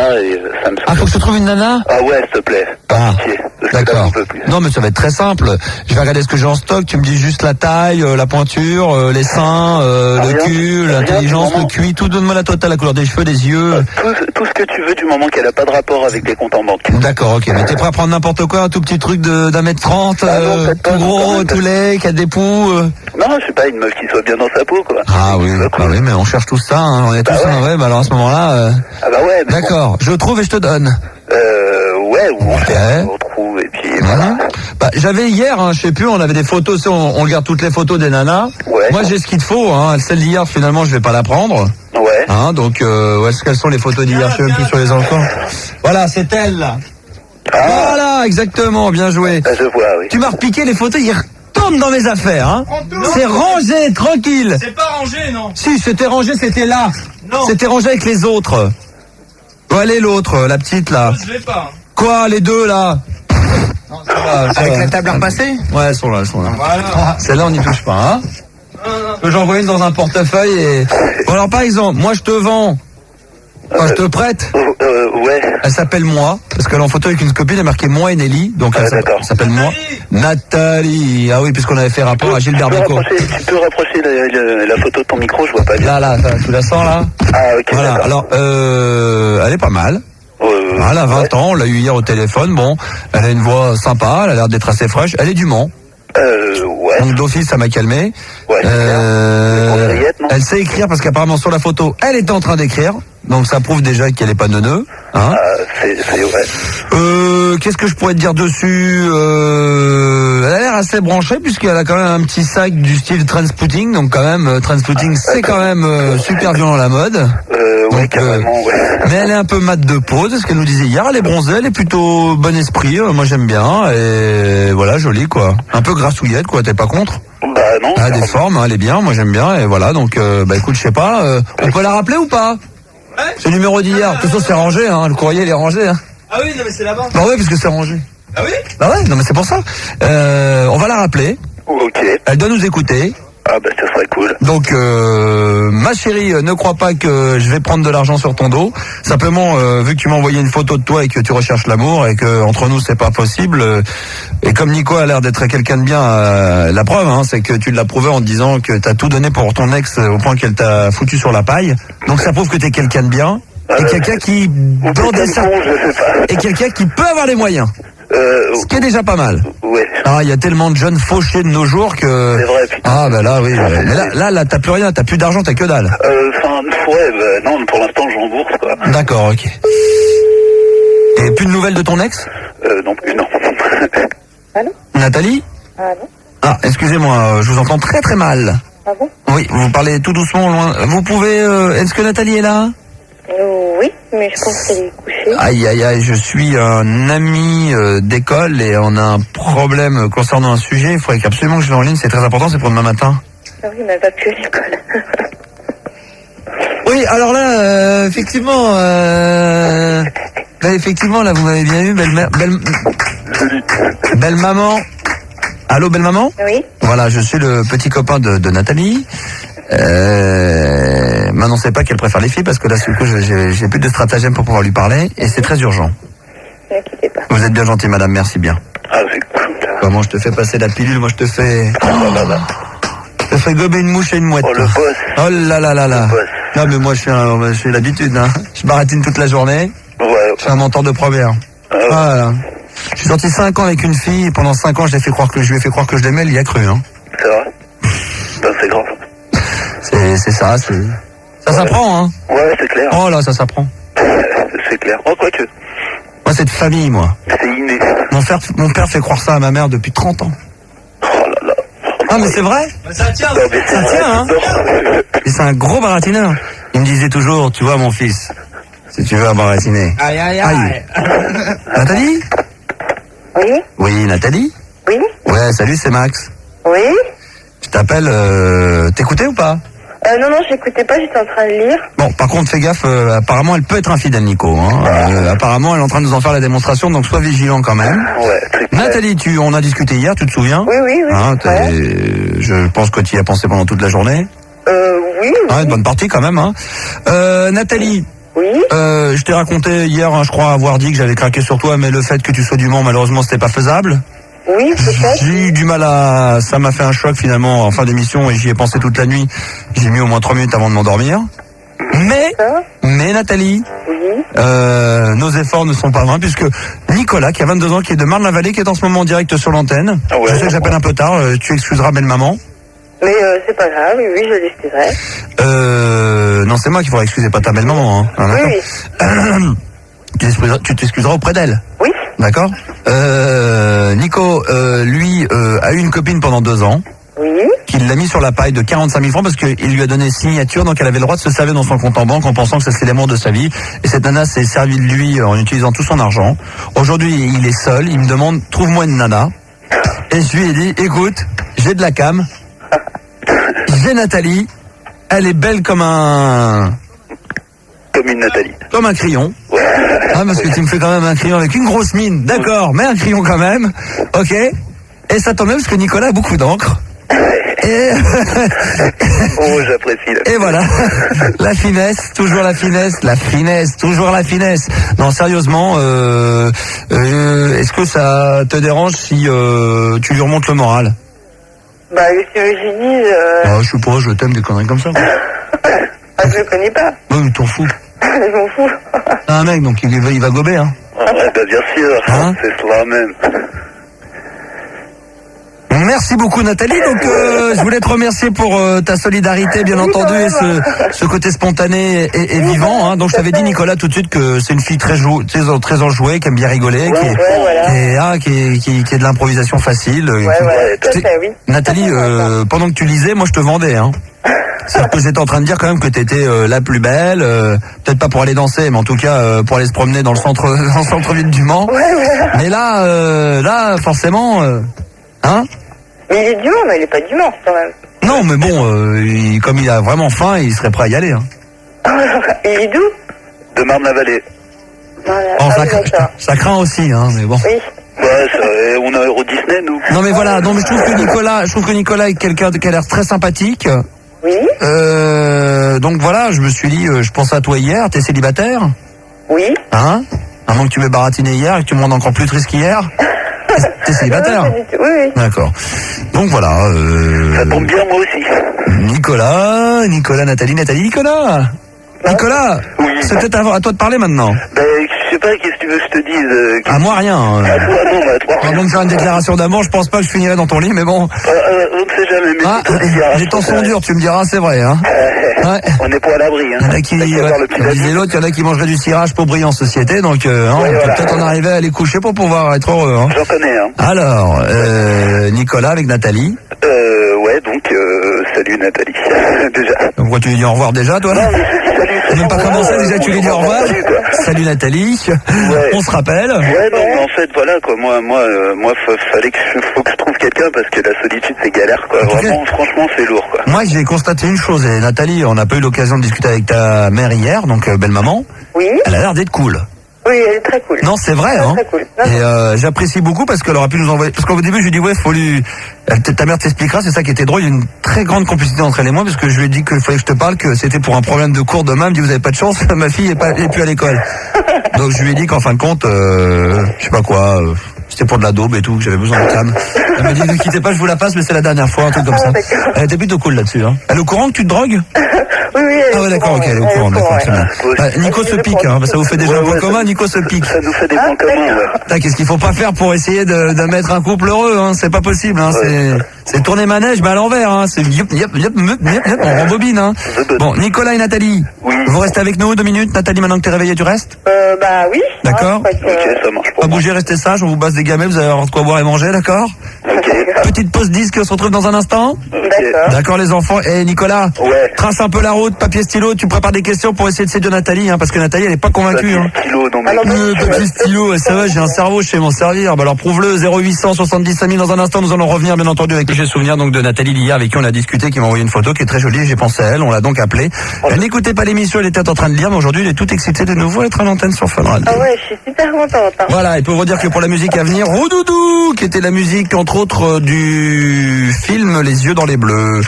nana et ça me... Ah, faut que je te trouve une nana? Ah ouais, s'il te plaît. Ah, Pitié, parce que là, d'accord. j'en peux plus. Non, mais ça va être très simple. Je vais regarder ce que j'ai en stock. Tu me dis juste la taille, la pointure, les seins, le Rien, cul, rien, l'intelligence, du moment. le QI. Tout, donne-moi la totale, la couleur des cheveux, des yeux. Tout ce que tu veux du moment qu'elle a pas de rapport avec des comptes en banque. D'accord, ok. Mais t'es prêt à prendre n'importe quoi, un tout petit truc d'1m30, Ah non, peut-être pas, tout gros, non, tout laid, qui a des poux. Non, je sais pas, une meuf qui soit bien dans sa peau, quoi. Ah oui, bah oui, mais on cherche tout ça, hein. On est tous ouais. ouais, bah alors à ce moment-là. Ah bah ouais, mais D'accord, je trouve et je te donne. ouais, ou on Ok. cherche, on trouve, et puis voilà. Mhm. Bah, j'avais hier, hein, je sais plus, on avait des photos, on regarde toutes les photos des nanas. Ouais. Moi j'ai ce qu'il te faut, hein. Celle d'hier finalement je vais pas la prendre. Ouais. Hein, donc où est-ce qu'elles sont les photos d'hier? Je sais même plus sur les enfants. Voilà, c'est elle là. Ah, Voilà, exactement, bien joué. je vois, oui. Tu m'as repiqué les photos, ils retournent dans mes affaires, hein. C'est rangé, tranquille. C'est pas rangé, non? Si, c'était rangé, c'était là. Non. C'était rangé avec les autres. Où elle est l'autre, la petite là? Je l'ai pas. Quoi, les deux là? Non, Avec la table à repasser? Ouais, elles sont là, elles sont là. Voilà. Celle-là, on n'y touche pas, hein. Que j'envoie une dans un portefeuille et... Bon, alors, par exemple, moi, je te vends. Enfin, je te prête. Ouais. Elle s'appelle Moi, parce qu'elle est en photo avec une copine, elle est marquée Moi et Nelly, donc elle d'accord. s'appelle Moi. Nathalie. Ah oui, puisqu'on avait fait rapport à Gilbert Bécaud. Tu peux rapprocher la photo de ton micro, je vois pas bien. Là, tu la sens, là? Ah, ok, Voilà, d'accord. alors, elle est pas mal. Elle a 20 ans, on l'a eu hier au téléphone, bon, elle a une voix sympa, elle a l'air d'être assez fraîche, elle est du Mans. Ouais. Donc d'office, ça m'a calmé. Ouais, c'est bien. Non Elle sait écrire parce qu'apparemment sur la photo, elle était en train d'écrire. Donc ça prouve déjà qu'elle est pas neuneu. Hein. C'est ouais. Qu'est-ce que je pourrais te dire dessus? Elle a l'air assez branchée puisqu'elle a quand même un petit sac du style Transpouting. Donc quand même, Transpouting, c'est quand même super violent à la mode. Ouais, Donc, carrément, ouais. Mais elle est un peu mat de peau, c'est ce qu'elle nous disait hier. Elle est bronzée, elle est plutôt bon esprit. Moi j'aime bien. Et voilà, jolie quoi. Un peu grassouillette quoi, t'es pas contre? Bah non. Elle a des formes, hein, elle est bien, moi j'aime bien. Et voilà, donc bah écoute, je sais pas, on peut la rappeler ou pas? C'est le numéro d'hier. De toute façon, c'est rangé, hein. Le courrier, il est rangé, hein. Ah oui, non, mais c'est là-bas. Bah ouais, parce que c'est rangé. Ah oui? Bah ouais, non, mais c'est pour ça. On va la rappeler. Ok. Elle doit nous écouter. Ah bah ça serait cool. Donc, ma chérie, ne crois pas que je vais prendre de l'argent sur ton dos. Simplement, vu que tu m'as envoyé une photo de toi et que tu recherches l'amour et que entre nous c'est pas possible. Et comme Nico a l'air d'être quelqu'un de bien, la preuve, hein, c'est que tu l'as prouvé en te disant que t'as tout donné pour ton ex au point qu'elle t'a foutu sur la paille. Donc ça prouve que t'es quelqu'un de bien. Et quelqu'un qui et quelqu'un qui peut avoir les moyens. Ce qui est déjà pas mal. Ouais. Ah, il y a tellement de jeunes fauchés de nos jours que... C'est vrai, putain. Ah, bah là, oui. Mais là, t'as plus rien, t'as plus d'argent, t'as que dalle. Enfin, ouais, bah non, pour l'instant, je rembourse, quoi. D'accord, ok. Et plus de nouvelles de ton ex? Non plus, non. Allô? Nathalie? Allô? Ah, excusez-moi, je vous entends très très mal. Ah bon? Oui, vous parlez tout doucement, loin. Vous pouvez... Est-ce que Nathalie est là? Oui, mais je pense qu'elle est couchée. Aïe, aïe, aïe, je suis un ami d'école et on a un problème concernant un sujet. Il faudrait absolument que je vais en ligne, c'est très important, c'est pour demain matin. Ah oui, mais elle va plus à l'école. Oui, alors là, effectivement, là, vous m'avez bien eu, belle maman. Allô, belle maman? Oui. Voilà, je suis le petit copain de Nathalie. M'annoncez pas qu'elle préfère les filles parce que là, du coup, j'ai plus de stratagème pour pouvoir lui parler et c'est très urgent. Ne quittez pas. Vous êtes bien gentil, madame, merci bien. Ah, c'est cool. Comment je te fais passer la pilule, moi je te fais... Je te fais gober une mouche et une mouette. Oh, le boss. Oh là là là là. Le boss. Non mais moi je suis l'habitude, hein. Je baratine toute la journée. Ouais. Je suis un mentor de première. Voilà. Je suis sorti 5 ans avec une fille et pendant 5 ans je lui ai fait croire que je l'aimais, elle y a cru, hein. C'est vrai. Ben, c'est grave. C'est ça, ça s'apprend, hein. Ouais, c'est clair. Oh là, ça s'apprend. C'est clair. Oh, quoique. Moi c'est de famille, moi. C'est inné. Mon père fait croire ça à ma mère depuis 30 ans. Oh là là. Ah mais c'est vrai. Ça tient. Non, mais c'est Ça vrai, tient, hein. non. Et c'est un gros baratineur. Il me disait toujours, tu vois mon fils, si tu veux un baratiner. Aïe, aïe, Aïe. aïe. Nathalie? Oui? Oui, Nathalie? Oui? Ouais, salut, c'est Max. Oui? Je t'appelle, t'écoutais ou pas? Non, j'écoutais pas, j'étais en train de lire. Bon, par contre, fais gaffe, apparemment, elle peut être infidèle, Nico. Hein. Apparemment, elle est en train de nous en faire la démonstration, donc sois vigilant quand même. Ouais, très clair. Nathalie, on a discuté hier, tu te souviens? Oui. Hein, Ouais. je pense que tu y as pensé pendant toute la journée. Oui. Hein, une bonne partie quand même. Hein. Nathalie, Oui. Je t'ai raconté hier, hein, je crois avoir dit que j'avais craqué sur toi, mais le fait que tu sois du Mans, malheureusement, c'était pas faisable. Oui, peut-être. J'ai eu du mal à... Ça m'a fait un choc finalement en fin d'émission et j'y ai pensé toute la nuit. J'ai mis au moins 3 minutes avant de m'endormir. Mais Nathalie, Oui. nos efforts ne sont pas vains puisque Nicolas, qui a 22 ans, qui est de Marne-la-Vallée, qui est en ce moment en direct sur l'antenne. Ah ouais, Je sais que j'appelle un peu tard, tu excuseras belle maman. Mais c'est pas grave, oui, je l'excuserai. Non, c'est moi qu'il faudra excuser, pas ta belle maman. Hein. Oui, D'accord. Tu t'excuseras auprès d'elle. Oui. D'accord. Nico, lui, a eu une copine pendant 2 ans. Oui. Qu'il l'a mis sur la paille de 45 000 francs parce qu'il lui a donné signature, donc elle avait le droit de se servir dans son compte en banque en pensant que ça c'est l'amour de sa vie. Et cette nana s'est servie de lui en utilisant tout son argent. Aujourd'hui, il est seul, il me demande, trouve-moi une nana. Et je lui ai dit, écoute, j'ai de la cam, j'ai Nathalie, elle est belle comme un Comme une Nathalie. crayon. Ah, parce que tu me fais quand même un crayon avec une grosse mine, d'accord, mais un crayon quand même, ok. Et ça tombe bien parce que Nicolas a beaucoup d'encre. Et Oh, j'apprécie. Et voilà, la finesse, toujours la finesse, toujours la finesse. Non, sérieusement, est-ce que ça te dérange si tu lui remontes le moral? Bah, qu'est-ce que je dis Je sais pas, je t'aime, des conneries comme ça. Ah, je le connais pas. Ouais, mais t'en fous. Je m'en fous. C'est un mec, donc il va gober, hein. Ouais, bah, bien sûr, Hein c'est cela même. Merci beaucoup Nathalie, donc je voulais te remercier pour ta solidarité bien entendu et ce côté spontané et vivant, hein. Donc je t'avais dit Nicolas tout de suite que c'est une fille très enjouée, qui aime bien rigoler, voilà. qui est de l'improvisation facile. Ouais, tout à fait, oui. Nathalie, pendant que tu lisais, moi je te vendais, hein. C'est-à-dire que j'étais en train de dire quand même que t'étais la plus belle, peut-être pas pour aller danser, mais en tout cas pour aller se promener dans le centre-ville du Mans. Mais là forcément, hein. Mais il est du Mans, mais il est pas du Mans, quand même. Non, mais bon, comme il a vraiment faim, il serait prêt à y aller. Hein. Il est d'où? De Marne-la-Vallée. Voilà. Oh, D'accord. ça craint aussi, hein, mais bon. Oui. Ouais, on a Euro Disney, nous. Non, mais voilà, donc je trouve que Nicolas est quelqu'un qui a l'air très sympathique. Oui. Donc voilà, je me suis dit, je pense à toi hier, t'es célibataire? Oui. Hein? À moins que tu m'aies baratiné hier et que tu me rendes encore plus triste qu'hier. T'es célibataire? Non, pas du tout. Oui, oui. D'accord. Donc voilà. Ça tombe bien, moi aussi. Nicolas, Nathalie, Nicolas. Nicolas, Oui. c'est peut-être à toi de parler maintenant. Ben, je sais pas, qu'est-ce que tu veux que je te dise À moi rien. Ah, toi, non, bah, toi. Avant de faire une déclaration d'amour, je pense pas que je finirai dans ton lit, mais bon. On ne sait jamais, mais Ah, c'est pour te dire, les temps sont durs, tu me diras, c'est vrai. Hein. Ouais. On n'est pas à l'abri. Hein. Il y en a qui, comme disait l'autre, il y en a qui mangeraient du cirage pour briller en société, donc on peut voilà. peut-être en arriver à les coucher pour pouvoir être heureux. Hein. J'en connais, hein. Alors, Nicolas avec Nathalie. Ouais, donc, salut Nathalie. Déjà. Donc, quoi, tu lui dis au revoir déjà, toi? Non, mais salut, T'as même pas commencé, déjà tu lui dis au revoir. Salut, quoi. Salut Nathalie. Ouais. On se rappelle. Ouais, non, mais en fait, voilà, quoi. Moi, faut que je trouve quelqu'un parce que la solitude, c'est galère, quoi. En tout Vraiment, franchement, c'est lourd, quoi. Moi, j'ai constaté une chose, et Nathalie, on n'a pas eu l'occasion de discuter avec ta mère hier, donc belle maman. Oui. Elle a l'air d'être cool. Oui, elle est très cool. Non, c'est vrai, hein. Très cool. Non, Et j'apprécie beaucoup parce qu'elle aurait pu nous envoyer. Parce qu'au début, je lui ai dit, ouais, faut lui. Ta mère t'expliquera, c'est ça qui était drôle. Il y a une très grande complicité entre elle et moi parce que je lui ai dit qu'il fallait que je te parle, que c'était pour un problème de cours demain. Elle me dit, vous avez pas de chance, ma fille est plus à l'école. Donc je lui ai dit qu'en fin de compte, je sais pas quoi. C'était pour de la daube et tout, que j'avais besoin de cam. Elle m'a dit, ne quittez pas, je vous la passe, mais c'est la dernière fois, un truc comme ça. D'accord. Elle était plutôt cool là-dessus. Hein. Elle est au courant que tu te drogues? Oui, oui. Ah ouais, d'accord, ok, elle est au courant, d'accord, très bien. Nico se pique, hein, ça vous fait déjà un point commun, Nico se pique. Ça nous fait des points communs, ouais. Putain, qu'est-ce qu'il faut pas faire pour essayer de mettre un couple heureux, hein, c'est pas possible, hein, c'est tourner manège, mais à l'envers, hein, c'est on rembobine, hein. Bon, Nicolas et Nathalie, Oui. vous restez avec nous 2 minutes, Nathalie, maintenant que t'es réveillée, tu restes? Bah oui. D'accord. Hein, je crois que- Ok, ça marche Pas pour moi. bouger, restez sage, on vous passe des gamets, vous allez avoir de quoi boire et manger, d'accord? Ok. Petite pause disque, on se retrouve dans un instant. D'accord. D'accord les enfants, et Nicolas, Ouais. trace un peu la route, papier stylo, tu prépares des questions pour essayer de séduire Nathalie, hein, parce que Nathalie elle est pas convaincue, hein. Stylo, non, mais... Alors, Papier stylo, ça va, j'ai un cerveau, je sais m'en servir. Bah alors prouve-le, 0800 70 5000 dans un instant, nous allons revenir bien entendu avec les souvenirs donc de Nathalie Liard avec qui on a discuté, qui m'a envoyé une photo qui est très jolie, j'ai pensé à elle, on l'a donc appelée. Elle n'écoutait pas l'émission, elle était en train de lire, mais aujourd'hui elle est toute excitée de nouveau à être à l'antenne sur Fun Radio. Ah ouais, je suis super contente. Hein. Voilà, et pour vous dire que pour la musique à venir, Roudoudou, qui était la musique entre autres du film Les yeux dans les bleus.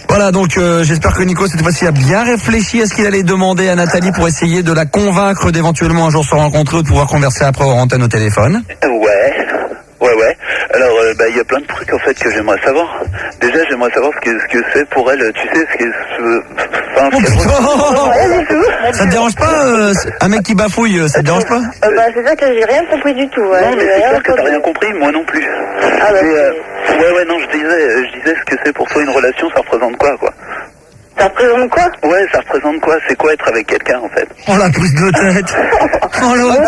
Voilà, donc j'espère que Nico cette fois-ci a bien réfléchi à ce qu'il allait demander à Nathalie pour essayer de la convaincre d'éventuellement un jour se rencontrer ou de pouvoir converser après hors antenne au téléphone. Ouais. Alors, il y a plein de trucs en fait que j'aimerais savoir. Déjà, j'aimerais savoir ce que c'est pour elle. Tu sais ce que enfin, ce qu'elle Rien du tout. Ça te dérange pas un mec qui bafouille, ça te dérange pas? C'est ça que j'ai rien compris du tout. Ouais. Non, mais J'ai c'est rien clair que t'as entendu. rien compris, moi non plus. Ah bah, Ouais, non, je disais ce que c'est pour toi une relation, ça représente quoi. ça représente quoi? Ouais, ça représente quoi? C'est quoi être avec quelqu'un en fait? Oh la prise de tête. Oh l'autre.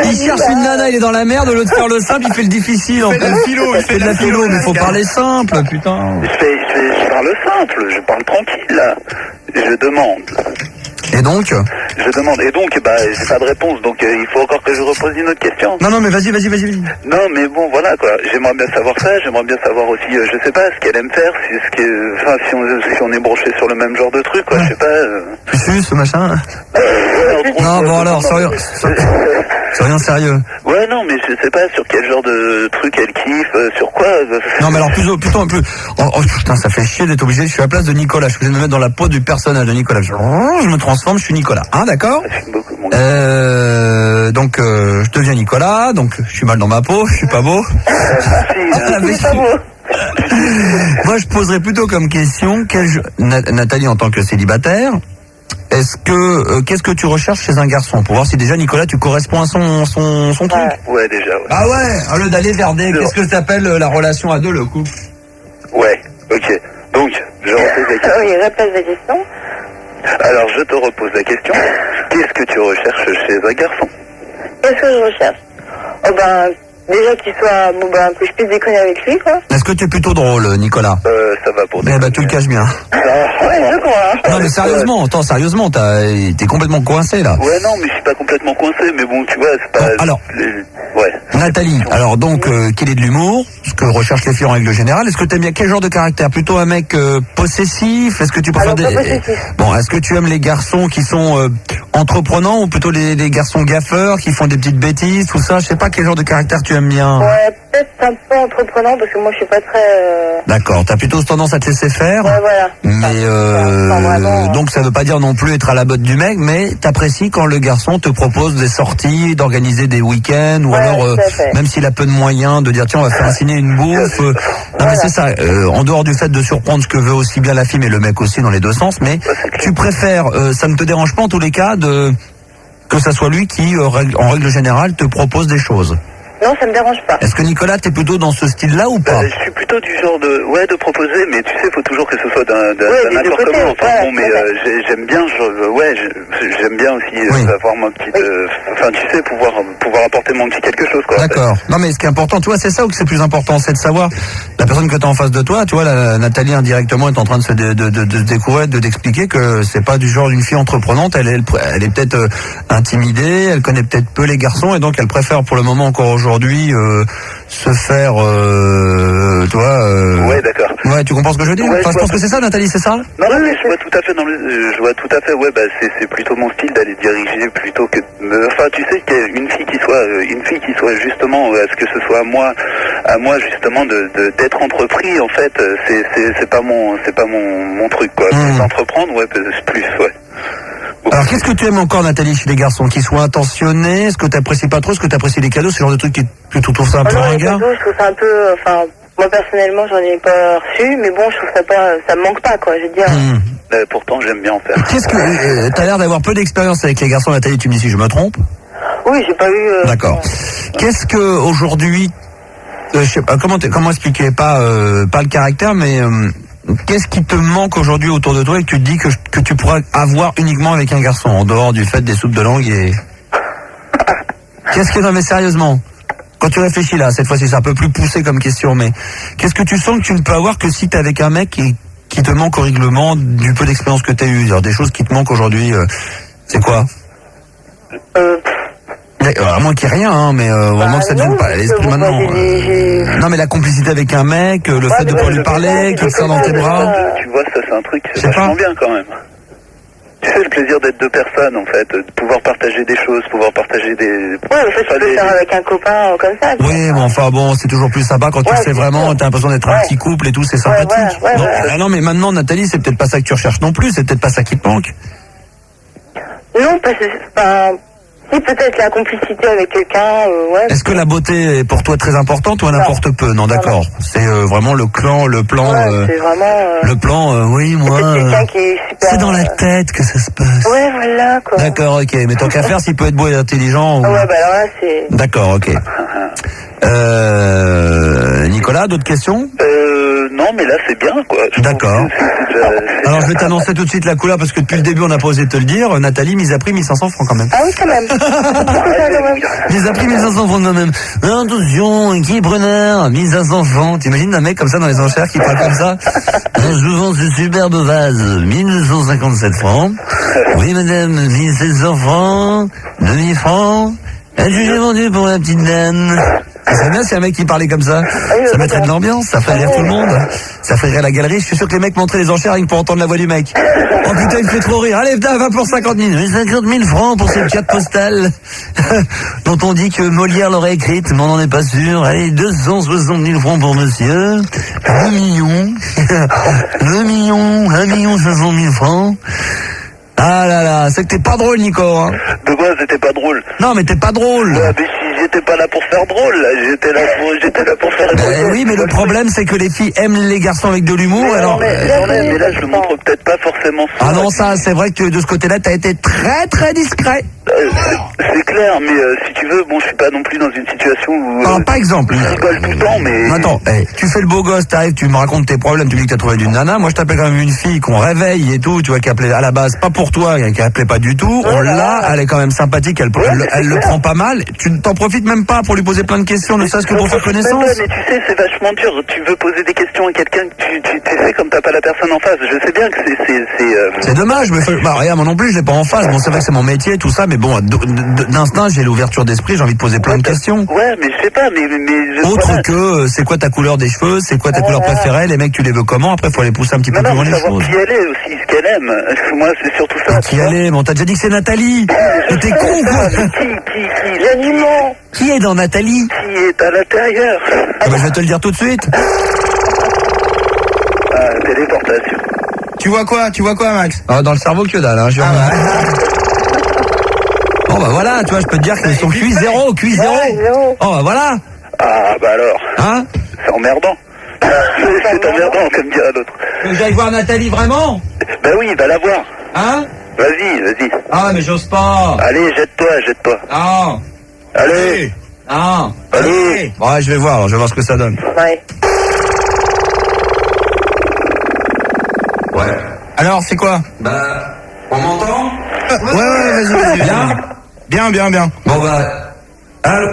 Il cherche une nana, il est dans la merde, au lieu de faire le simple, il fait le difficile en fait. Il fait de la philo, mais faut parler simple, putain. Je parle simple, je parle tranquille là. Je demande. Et donc Je demande. Et donc, j'ai pas de réponse, donc il faut encore que je repose une autre question. Non, mais vas-y. Non, mais bon, voilà quoi. J'aimerais bien savoir ça. J'aimerais bien savoir aussi, je sais pas, ce qu'elle aime faire, si on est branché sur le même genre de truc, quoi. Je sais pas. Tu suces, ce machin. Non, bon alors, soyons sérieux. Ouais, non, mais je sais pas sur quel genre de truc elle kiffe, sur quoi. Non, mais alors plutôt un peu. Oh putain, ça fait chier d'être obligé. Je suis à la place de Nicolas. Je suis obligé de me mettre dans la peau du personnage de Nicolas. Je me transforme, je suis Nicolas. Hein, d'accord? Beaucoup, mon gars. Donc, je deviens Nicolas. Donc, je suis mal dans ma peau. Je suis pas beau. Moi, je poserais plutôt comme question Nathalie en tant que célibataire. Qu'est-ce que tu recherches chez un garçon pour voir si déjà Nicolas tu corresponds à son truc? Ouais, déjà. Ouais. Ah ouais, au lieu d'aller vers qu'est-ce que ça s'appelle la relation à deux, le couple? Ouais, ok. Donc, je repose la question. Oui, répète la question. Alors, je te repose la question. Qu'est-ce que tu recherches chez un garçon? Qu'est-ce que je recherche? Déjà qu'il soit, que je puisse déconner avec lui, quoi. Est-ce que tu es plutôt drôle, Nicolas? Ça va pour Eh ben, tu le caches bien. Ouais, je crois. Non, mais sérieusement, t'es complètement coincé, là. Ouais, non, mais je suis pas complètement coincé, mais bon, tu vois, c'est pas... Bon, alors, ouais. Nathalie, alors donc, qu'il est de l'humour, ce que recherchent les filles en règle générale, est-ce que t'aimes bien quel genre de caractère? Plutôt un mec possessif? Est-ce que tu préfères Bon, est-ce que tu aimes les garçons qui sont entreprenants ou plutôt les garçons gaffeurs qui font des petites bêtises, tout ça? Je sais pas quel genre de caractère tu aimes bien. Ouais, peut-être un peu entreprenant parce que moi je suis pas très... D'accord, t'as plutôt tendance à te laisser faire. Ouais, voilà. Mais donc ça veut pas dire non plus être à la botte du mec, mais t'apprécies quand le garçon te propose des sorties, d'organiser des week-ends, ou alors même s'il a peu de moyens, de dire tiens on va faire signer une bouffe. Non mais c'est ça. En dehors du fait de surprendre ce que veut aussi bien la fille mais le mec aussi dans les deux sens, mais tu préfères, ça ne te dérange pas en tous les cas que ça soit lui qui en règle générale te propose des choses. Non, ça me dérange pas. Est-ce que Nicolas, t'es plutôt dans ce style-là ou pas? Je suis plutôt du genre de proposer, mais tu sais, faut toujours que ce soit d'un accord côtés, commun. Enfin voilà, bon, mais j'aime bien, j'aime bien aussi avoir ma petite, enfin tu sais, pouvoir apporter mon petit quelque chose, quoi. D'accord. Non mais ce qui est important, tu vois, c'est ça ou que c'est plus important, c'est de savoir la personne que t'as en face de toi. Tu vois, Nathalie indirectement est en train de se découvrir, d'expliquer que c'est pas du genre d'une fille entreprenante. Elle est peut-être intimidée, elle connaît peut-être peu les garçons et donc elle préfère pour le moment encore aujourd'hui se faire, ouais, d'accord. Ouais, tu comprends ce que je veux dire? Ouais, je pense que c'est ça, Nathalie, c'est ça? Non, mais je vois tout à fait je vois tout à fait. Ouais, c'est plutôt mon style d'aller diriger plutôt que. Enfin, tu sais qu'une fille qui soit justement, à ce que ce soit à moi justement d'être entrepris. En fait, c'est pas mon truc, quoi. Entreprendre, ouais, plus, ouais. Alors, qu'est-ce que tu aimes encore, Nathalie, chez les garçons? Qu'ils soient intentionnés? Est-ce que tu apprécies pas trop? Est-ce que tu apprécies les cadeaux? Ce genre de trucs que tu trouves ça un peu ringard? Je trouve ça un peu... moi, personnellement, j'en ai pas reçu, mais bon, je trouve ça me manque pas, quoi, je veux dire. Pourtant, j'aime bien en faire. Qu'est-ce que... t'as l'air d'avoir peu d'expérience avec les garçons, Nathalie, tu me dis si je me trompe? Oui, j'ai pas eu... D'accord. Qu'est-ce que, aujourd'hui... je sais pas, comment expliquer? Pas le caractère, mais... qu'est-ce qui te manque aujourd'hui autour de toi et que tu te dis que tu pourras avoir uniquement avec un garçon, en dehors du fait des soupes de langue et... Qu'est-ce que... Non mais sérieusement, quand tu réfléchis là, cette fois-ci c'est un peu plus poussé comme question, mais qu'est-ce que tu sens que tu ne peux avoir que si t'es avec un mec qui te manque horriblement du peu d'expérience que t'as eu, des choses qui te manquent aujourd'hui, c'est quoi? À moins qu'il n'y ait rien, hein, mais vraiment que ça ne vienne pas à l'esprit maintenant. Non, mais la complicité avec un mec, le fait de pouvoir lui parler, qu'il te serre dans tes bras. Tu vois, ça c'est un truc, c'est vachement bien quand même. Tu sais, le plaisir d'être deux personnes, en fait, de pouvoir partager des choses, pouvoir partager des... Ouais, mais ça, tu peux faire avec un copain comme ça. Oui, mais enfin bon, c'est toujours plus sympa quand tu le sais vraiment, t'as l'impression d'être un petit couple et tout, c'est sympathique. Bon, ah non, mais maintenant, Nathalie, c'est peut-être pas ça que tu recherches non plus, c'est peut-être pas ça qui te manque. Non, parce que, si peut-être la complicité avec quelqu'un, ouais. Est-ce que la beauté est pour toi très importante ou à n'importe peu? Non, d'accord. C'est vraiment le plan, Ouais, c'est vraiment... le plan, oui, moi... C'est quelqu'un qui est super... C'est dans la tête que ça se passe. Ouais, voilà, quoi. D'accord, ok. Mais tant qu'à faire, s'il peut être beau et intelligent... Ou... Ouais, bah alors là, c'est... D'accord, ok. Nicolas, d'autres questions? Non, mais là, c'est bien, quoi. D'accord. Alors, je vais t'annoncer tout de suite la couleur, parce que depuis le début, on n'a pas osé te le dire. Nathalie, mise à prix 1500 francs quand même. Ah oui, quand même. Mise à prix 1500 francs quand même. Attention, qui est preneur? 1500 francs. T'imagines un mec comme ça dans les enchères qui parle comme ça? Je vous vends ce superbe vase, 1257 francs. Oui, madame, 1700 francs. 2000 francs. Un jugé vendu pour la petite dame. C'est bien si un mec qui parlait comme ça. Ça mettrait de l'ambiance, ça ferait rire tout le monde. Ça ferait rire la galerie. Je suis sûr que les mecs montraient les enchères rien que pour entendre la voix du mec. Oh putain, il me fait trop rire. Allez, va pour 50 000. 50 000 francs pour cette carte postale dont on dit que Molière l'aurait écrite, mais on n'en est pas sûr. Allez, 260 000 francs pour monsieur. 1 million. 1 million 500 000 francs. Ah là là, c'est que t'es pas drôle, Nico. Hein. De quoi c'était pas drôle? Non, mais t'es pas drôle. Ouais, mais si j'étais pas là pour faire drôle, là, j'étais là pour faire drôle. Oui, mais le problème, c'est que les filles aiment les garçons avec de l'humour. Mais alors. Mais là, je le montre peut-être pas forcément. Ah non, ça, c'est vrai que de ce côté-là, t'as été très très discret. C'est clair, mais si tu veux, bon, je suis pas non plus dans une situation où... Alors, par exemple... Je rigole tout le temps, mais... Attends, tu fais le beau gosse, t'arrives, tu me racontes tes problèmes, tu dis que t'as trouvé d'une nana. Moi, je t'appelle quand même une fille qu'on réveille et tout, tu vois, qui appelait à la base, pas pour toi, qui appelait pas du tout. On l'a, elle est quand même sympathique, elle le prend pas mal. Tu t'en profites même pas pour lui poser plein de questions, ne serait-ce que pour faire connaissance. Mais tu sais, c'est vachement dur. Tu veux poser des questions à quelqu'un que tu sais comme t'as pas la personne en face. Je sais bien que c'est dommage, mais regarde, moi non plus, je l'ai pas en face. Bon, c'est vrai que c'est mon métier, tout ça, mais bon, d'instinct, j'ai l'ouverture d'esprit, j'ai envie de poser plein de questions. Ouais, mais je sais pas, mais autre que, c'est quoi ta couleur des cheveux, c'est quoi ta couleur préférée, les mecs, tu les veux comment? Après, faut aller pousser un petit peu plus loin les choses. Qui elle est aussi, ce qu'elle aime. Moi, c'est surtout ça. Qui elle est? Bon, t'as déjà dit que c'est Nathalie. Mais t'es con, quoi. Qui est dans Nathalie? Qui est à l'intérieur? Ah bah, je vais te le dire tout de suite. Téléportation. Tu vois quoi, Max? Ah, dans le cerveau, que dalle, hein. Bon, bah voilà, tu vois, je peux te dire qu'ils sont cuits zéro. Oh, bah voilà. Ah, bah alors. Hein? C'est emmerdant. C'est emmerdant, comme dirait l'autre. Que j'aille voir Nathalie vraiment? Bah oui, va la voir. Hein? Vas-y. Ah, mais j'ose pas. Allez, jette-toi. Ah. Allez. Ah. Allez. Ouais, je vais voir ce que ça donne. Ouais. Ouais. Alors, c'est quoi? Bah, on m'entend? Ouais, vas-y. Bien. Bon, bah, allô?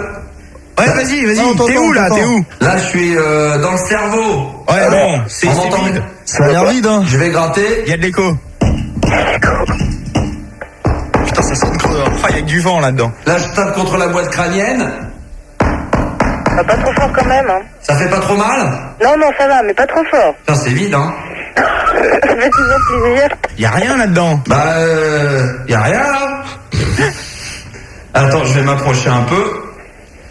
Ouais, vas-y. T'es où, là? Là, je suis dans le cerveau. Ouais, bon, c'est vide. Ça a l'air vide, hein. Je vais gratter. Il y a de l'écho. Putain, ça sonne creux. Il y a du vent là-dedans. Là, je tape contre la boîte crânienne. Pas trop fort quand même, hein. Ça fait pas trop mal? Non, ça va, mais pas trop fort. Putain, c'est vide, hein. Ça fait toujours plaisir. Y a rien là-dedans. Bah, y a rien, là. Attends, je vais m'approcher un peu.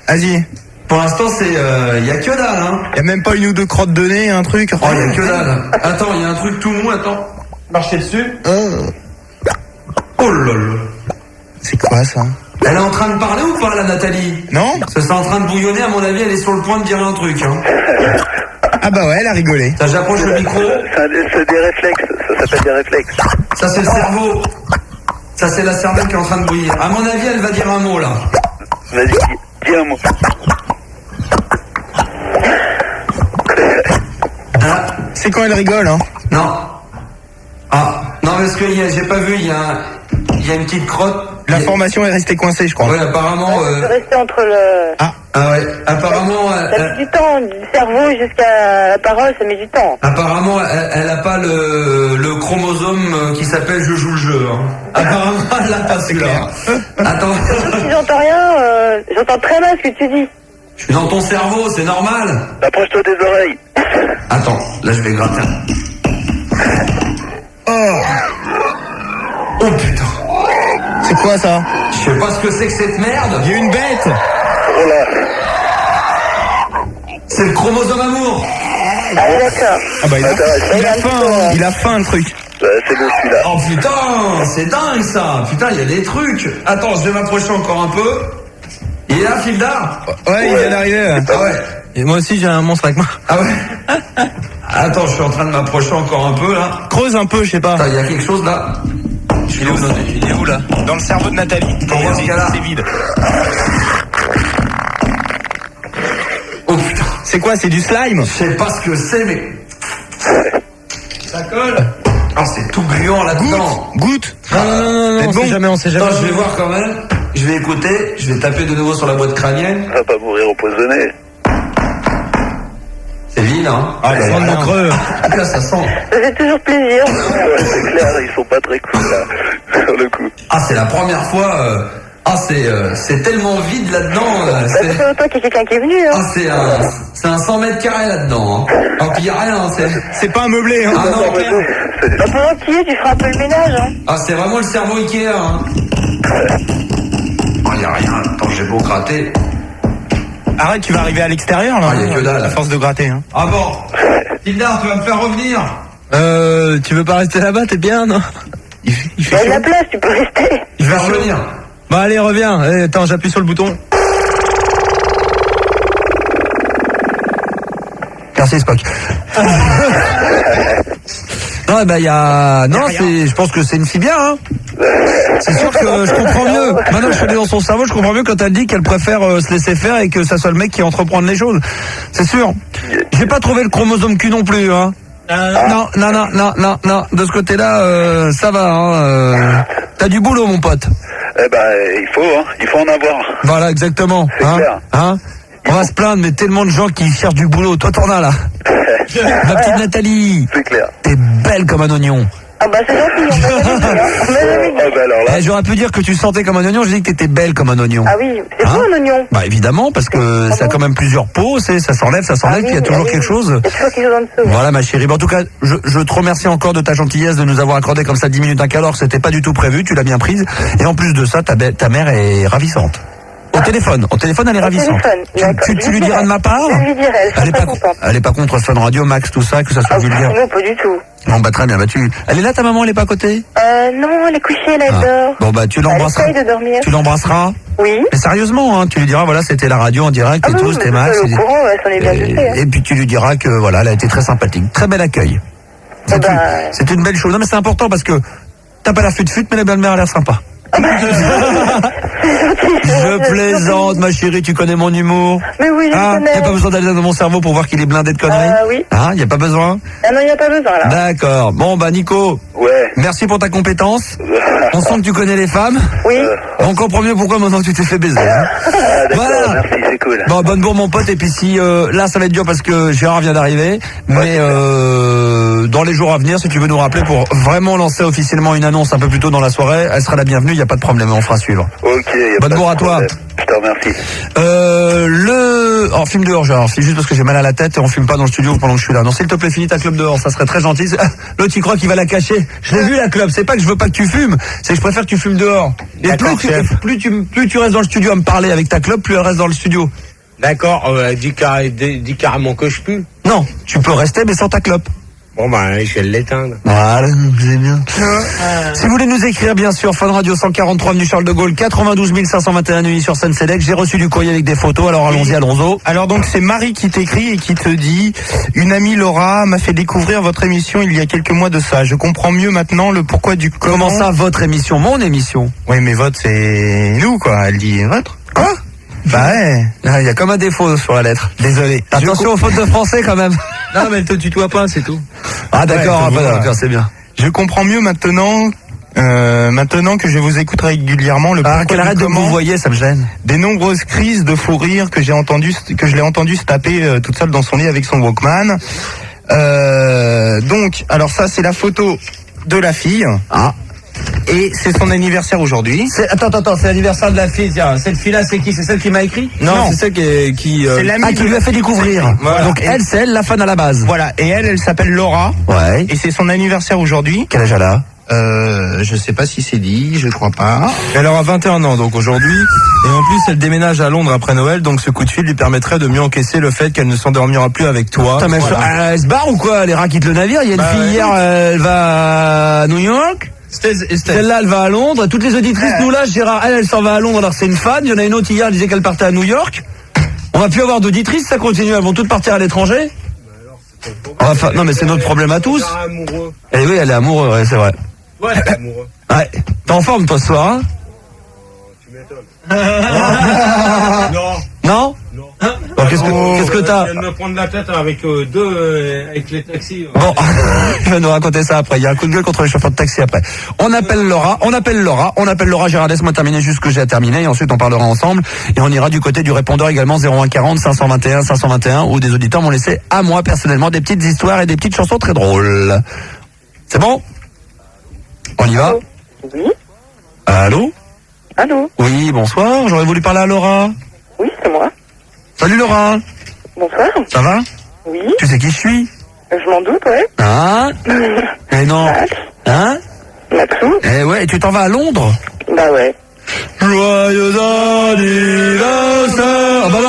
Vas-y. Pour l'instant, c'est, y a que dalle, hein. Y a même pas une ou deux crottes de nez, un truc. Oh, y a que dalle. Attends, y a un truc tout mou, attends. Marchez dessus. Oh là là. C'est quoi, ça? Elle est en train de parler ou pas, la Nathalie? Non? Ça c'est en train de bouillonner, à mon avis, elle est sur le point de dire un truc, hein. Ah bah ouais, elle a rigolé. Ça, j'approche le micro. C'est des réflexes, ça s'appelle des réflexes. Ça, c'est le cerveau. Ça, c'est la cervelle qui est en train de bouillir. À mon avis, elle va dire un mot, là. Vas-y, dis un mot. Ah. C'est quand elle rigole, hein? Non. Ah, non, parce que j'ai pas vu, il y a une petite crotte. L'information est restée coincée, je crois. Ouais, apparemment... Je peux rester entre le... Ah ouais, apparemment... Ça met du temps, du cerveau jusqu'à la parole, ça met du temps. Apparemment, elle a pas le chromosome qui s'appelle je joue le jeu. Hein. Apparemment, elle l'a pas celui-là. Attends. Si j'entends rien, j'entends très mal ce que tu dis. Je suis dans ton cerveau, c'est normal. Approche-toi des oreilles. Attends, là je vais gratter. Oh putain. C'est quoi ça? Je sais pas ce que c'est que cette merde. Il y a une bête. Oh là. C'est le chromosome amour. Ah oui, d'accord. Ah bah il a Attends, faim, il a faim le truc. C'est bon celui-là. Oh putain, c'est dingue ça. Putain, il y a des trucs. Attends, je vais m'approcher encore un peu. Il est là, Fildar? Ouais, il vient d'arriver. Ah ouais. Et moi aussi j'ai un monstre avec moi. Ah ouais. Attends, je suis en train de m'approcher encore un peu là. Creuse un peu, je sais pas. Attends, il y a quelque chose là. Il est où là? Dans le cerveau de Nathalie. Pour voir ce qu'il y a là. C'est vide. Oh putain. C'est quoi? C'est du slime? Je sais pas ce que c'est, mais. Ça colle. Ah, c'est tout gluant là-dedans. Goûte. Non, on sait jamais, on sait jamais. Attends, je vais voir quand même. Je vais écouter. Je vais taper de nouveau sur la boîte crânienne. On va pas mourir empoisonné. C'est vide, hein. Ah, ça sent le creux. En tout cas, ça sent. Ça fait toujours plaisir. Ouais, c'est clair, ils sont pas très cool là, sur le coup. Ah, c'est la première fois. Ah, c'est tellement vide là-dedans. Ça fait longtemps qu'il y a quelqu'un qui est venu, hein. Ah, c'est un 100 mètres carrés là-dedans. Hein. Alors qu'il y a rien. C'est pas un meublé, hein. Ah non, clair. Bah, pendant qu'il y est, tu feras un peu le ménage, hein. Ah, c'est vraiment le cerveau Ikea. Hein. Oh, il y a rien. Attends, j'ai beau gratter. Arrête, tu vas arriver à l'extérieur là. Ah, y a que dalle. À force de gratter, hein. Ah bon. Tildar, tu vas me faire revenir. Tu veux pas rester là-bas, t'es bien, non? Il Il y fait a de chaud. la place, tu peux rester. Je vais revenir. Bah allez, reviens. Attends, j'appuie sur le bouton. Merci Spock. Non, bah il y a. Non, je pense que c'est une fille bien, hein. C'est sûr que je comprends mieux. Maintenant que je suis allé dans son cerveau, je comprends mieux quand elle dit qu'elle préfère se laisser faire et que ça soit le mec qui entreprend les choses. C'est sûr. J'ai pas trouvé le chromosome Q non plus, hein. Non. De ce côté-là, ça va, hein. T'as du boulot, mon pote. Eh ben, il faut en avoir. Voilà, exactement. C'est clair. Hein. On va se plaindre, mais tellement de gens qui cherchent du boulot. Toi, t'en as là. Ma petite Nathalie. C'est clair. T'es belle comme un oignon. Ah bah c'est gentil, on m'a jamais dit, hein. On m'a jamais dit. Ah bah alors là, J'aurais pu dire que tu sentais comme un oignon, j'ai dit que t'étais belle comme un oignon. Ah oui, c'est Hein quoi un oignon? Bah évidemment, parce que ça a quand même plusieurs peaux, ça s'enlève, ça s'enlève, Ah puis il y a oui, toujours ah oui. quelque chose. Il y a toujours quelque chose en dessous. Voilà ma chérie. Bon, en tout cas, je te remercie encore de ta gentillesse de nous avoir accordé comme ça 10 minutes un quart d'heure, c'était pas du tout prévu, tu l'as bien prise. Et en plus de ça, ta mère est ravissante. Au téléphone, elle est ravissante. téléphone, d'accord. Tu lui diras de ma part? Je lui dirai, elle sera très contente. Elle est pas contre Fun Radio, Max, tout ça, que ça soit Ah, vulgaire. non, pas du tout. Bon bah très bien, elle est là ta maman, elle est pas à côté? Non, elle est couchée, elle dort. Bon bah tu Elle l'embrasseras. essaye de dormir. Tu l'embrasseras? Oui. Mais sérieusement, hein, tu lui diras voilà, c'était la radio en direct et Ah tout, oui, c'était mais Max. elle est au courant, elle s'en est bien doutée, hein. Et puis tu lui diras que voilà, elle a été très sympathique, très bel accueil. Eh ben, C'est une belle chose. Non mais c'est important parce que t'as pas l'air fut-fut, mais la belle-mère a l'air sympa. Je plaisante, ma chérie, tu connais mon humour. Mais oui, je Ah, connais. y a pas besoin d'aller dans mon cerveau pour voir qu'il est blindé de conneries. Oui. Ah, y a pas besoin. Ah non, il n'y a pas besoin là. D'accord. Bon bah Nico, ouais. merci pour ta compétence. On sent que tu connais les femmes. Oui. On comprend mieux pourquoi maintenant tu t'es fait baiser. Hein. Ah, d'accord, Voilà. merci, c'est cool. Bon, bonne bourre mon pote, et puis si là ça va être dur parce que Gérard vient d'arriver, mais dans les jours à venir, si tu veux nous rappeler pour vraiment lancer officiellement une annonce un peu plus tôt dans la soirée, elle sera la bienvenue, il n'y a pas de problème, on fera suivre. Ok, y a Bonne pas de bourre à toi. problème. Je te remercie. En film dehors, genre, c'est juste parce que j'ai mal à la tête et on fume pas dans le studio pendant que je suis là. Non, s'il te plaît, finis ta clope dehors, ça serait très gentil. L'autre, il croit qu'il va la cacher. Je l'ai vu la clope, c'est pas que je veux pas que tu fumes, c'est que je préfère que tu fumes dehors. Et plus tu restes dans le studio à me parler avec ta clope, plus elle reste dans le studio. D'accord, dis carrément que je pue. Non, tu peux rester mais sans ta clope. Bon bah je vais l'éteindre. Voilà, c'est bien. Si vous voulez nous écrire, bien sûr, Fun Radio 143 avenue Charles de Gaulle, 92 521 Neuilly sur Seine-Sélec. J'ai reçu du courrier avec des photos, alors allons-y, allons-y. Alors donc c'est Marie qui t'écrit et qui te dit: une amie Laura m'a fait découvrir votre émission il y a quelques mois de ça. Je comprends mieux maintenant le pourquoi du comment. Comment ça, votre émission? Mon émission? Oui mais votre c'est nous quoi, elle dit votre. Quoi? Bah ouais. Il y a comme un défaut sur la lettre. Désolé. Attention aux fautes de français quand même. Non mais elle te tutoie pas, c'est tout. Ah d'accord, Ouais, d'accord, c'est bien. Je comprends mieux maintenant que je vous écoute régulièrement le pourquoi Qu'elle du arrête de comment vous voyer, ça me gêne. des nombreuses crises de fou rire que je l'ai entendu se taper toute seule dans son lit avec son Walkman. Donc alors ça c'est la photo de la fille. Ah. Et c'est son anniversaire aujourd'hui. Attends, c'est l'anniversaire de la fille. Tiens, cette fille-là, c'est qui? C'est celle qui m'a écrit? Non. c'est celle qui C'est l'amie qui de lui a la- fait découvrir. Voilà. Donc elle, c'est elle, la fan à la base. Voilà, et elle s'appelle Laura. Ouais. Et c'est son anniversaire aujourd'hui. Quel âge elle a? Je sais pas si c'est dit, je crois pas. Elle aura 21 ans donc aujourd'hui, et en plus elle déménage à Londres après Noël, donc ce coup de fil lui permettrait de mieux encaisser le fait qu'elle ne s'endormira plus avec toi. Putain, mais Voilà. elle se barre ou quoi? Les rats quittent le navire. Il y a une fille hier, elle va à New York. Celle-là, elle va à Londres. Toutes les auditrices nous lâchent. Gérard, elle s'en va à Londres, alors c'est une fan. Il y en a une autre hier, elle disait qu'elle partait à New York. On va plus avoir d'auditrices, ça continue. Elles vont toutes partir à l'étranger. Enfin, non, mais c'est notre problème à tous. Amoureux. Eh oui, elle est amoureuse, ouais, c'est vrai. Ouais, t'es amoureux. Ouais. T'es en forme, toi, ce soir, hein? Tu m'étonnes. Non? Non. Bon, qu'est-ce que t'as? Je viens de me prendre la tête avec avec les taxis. Bon, je vais nous raconter ça après. Il y a un coup de gueule contre les chauffeurs de taxi après. On appelle Laura. Gérard, laisse-moi terminer juste ce que j'ai à terminer et ensuite on parlera ensemble. Et on ira du côté du répondeur également 0140 521 521 où des auditeurs m'ont laissé à moi personnellement des petites histoires et des petites chansons très drôles. C'est bon? On y va? Oui. Allô? Allô? Oui, bonsoir. J'aurais voulu parler à Laura. Oui, c'est moi. Salut Laura. Bonsoir. Ça va? Oui. Tu sais qui je suis? Je m'en doute, ouais. Hein? Eh non. Max. Hein? Maxou. Eh ouais, et tu t'en vas à Londres? Bah ouais. Joyeux anniversaire. Ah bah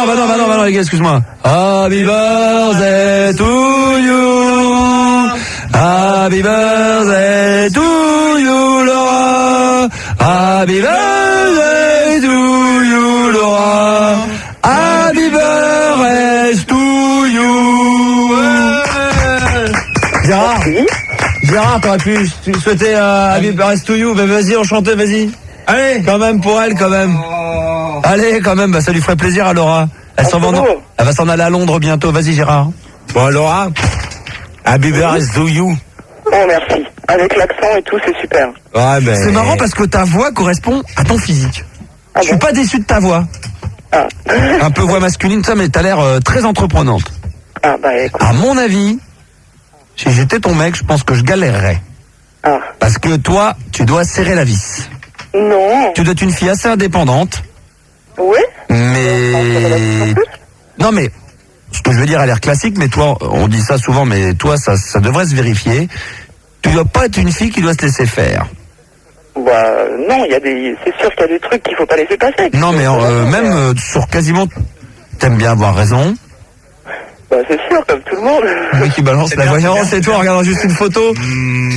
non, les gars, excuse-moi. Happy birthday to you. Happy birthday to you, Laura. Happy birthday to you, Laura. Happy birthday to you. Gérard, t'aurais pu souhaiter Happy birthday to you. Mais vas-y, enchanté, vas-y. Allez, quand même, pour elle, quand même. Allez, quand même, bah, ça lui ferait plaisir à Laura. Elle va s'en aller à Londres bientôt. Vas-y, Gérard. Bon, Laura, Happy birthday to you. Oh, merci. Avec l'accent et tout, c'est super. Ouais, ben. C'est marrant parce que ta voix correspond à ton physique. Ah Je suis bon? pas déçu de ta voix. Ah. Un peu voix masculine, ça, mais t'as l'air très entreprenante. Ah, bah écoute. À mon avis, si j'étais ton mec, je pense que je galérerais. Ah. Parce que toi, tu dois serrer la vis. Non. Tu dois être une fille assez indépendante, Oui? mais... Non, mais... Ce que je veux dire a l'air classique, mais toi, on dit ça souvent, mais toi, ça devrait se vérifier. Tu dois pas être une fille qui doit se laisser faire. Bah non, c'est sûr qu'il y a des trucs qu'il faut pas laisser passer. Non, mais même sur quasiment... T'aimes bien avoir raison. Bah c'est sûr, comme tout le monde. Oui, qui balance la voyance et toi, en regardant juste une photo.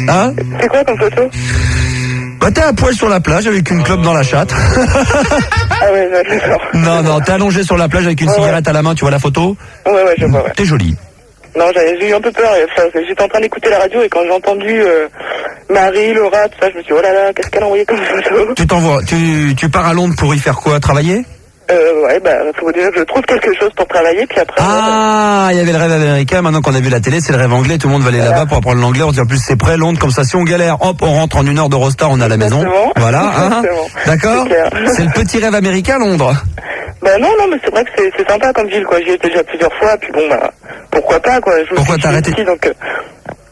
Hein? C'est quoi comme photo? Bah t'es à poil sur la plage avec une clope dans la chatte. Ah ouais, d'accord. Non, t'es allongé sur la plage avec une cigarette à la main, tu vois la photo? Ouais, je vois, ouais. T'es jolie. Non, j'ai eu un peu peur. J'étais en train d'écouter la radio et quand j'ai entendu Marie, Laura, tout ça, je me suis dit, oh là là, qu'est-ce qu'elle a envoyé comme photo? Tu pars à Londres pour y faire quoi? Travailler? Ouais, bah, faut déjà que je trouve quelque chose pour travailler, puis après... Ah, il y avait le rêve américain, maintenant qu'on a vu la télé, c'est le rêve anglais, tout le monde va aller là-bas pour apprendre l'anglais, on dit en plus c'est près, Londres, comme ça, si on galère, hop, on rentre en 1 heure d'Eurostar, on est à la maison. Voilà, hein. D'accord? C'est le petit rêve américain, Londres. Bah non, mais c'est vrai que c'est sympa comme ville, quoi. J'y étais déjà plusieurs fois, puis bon, bah, pourquoi pas, quoi. Pourquoi t'as arrêté?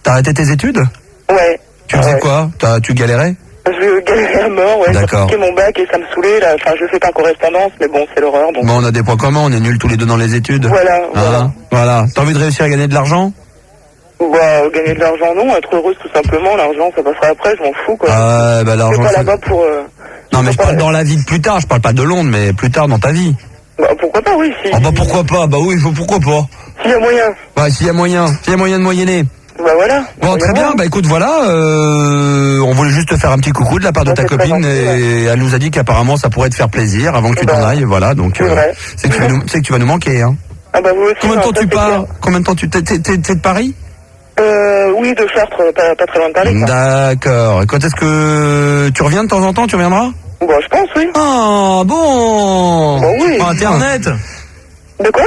T'as arrêté tes études? Ouais. Tu faisais quoi? Tu galérais? Je galérais à mort, ouais. D'accord. J'ai mon bac et ça me saoulait, là. Enfin, je fais pas en correspondance, mais bon, c'est l'horreur, donc. Bon, on a des points communs, on est nuls tous les deux dans les études. Voilà. T'as envie de réussir à gagner de l'argent? Bah, gagner de l'argent, non. Être heureuse, tout simplement. L'argent, ça passera après, je m'en fous, quoi. Ah, bah, l'argent. Je suis pas là-bas pour... Non, mais je parle dans la vie de plus tard, je parle pas de Londres, mais plus tard dans ta vie. Bah, pourquoi pas, oui, si. Ah, bah, pourquoi pas? Bah oui, pourquoi pas? S'il y a moyen. Ouais, s'il y a moyen de moyenner. Bah voilà. Bon, très bien, bah écoute, voilà, on voulait juste te faire un petit coucou de la part de ta copine et elle nous a dit qu'apparemment ça pourrait te faire plaisir avant que tu t'en ailles, voilà, donc c'est que tu vas nous manquer, hein. Ah bah vous aussi. Combien de temps tu pars? Combien de temps t'es de Paris? Oui, de Chartres, pas très loin de Paris. D'accord. Et quand est-ce que tu reviens de temps en temps? Tu reviendras? Bon, je pense, oui. Ah, bon. Bon, oui. Sur Internet? De quoi?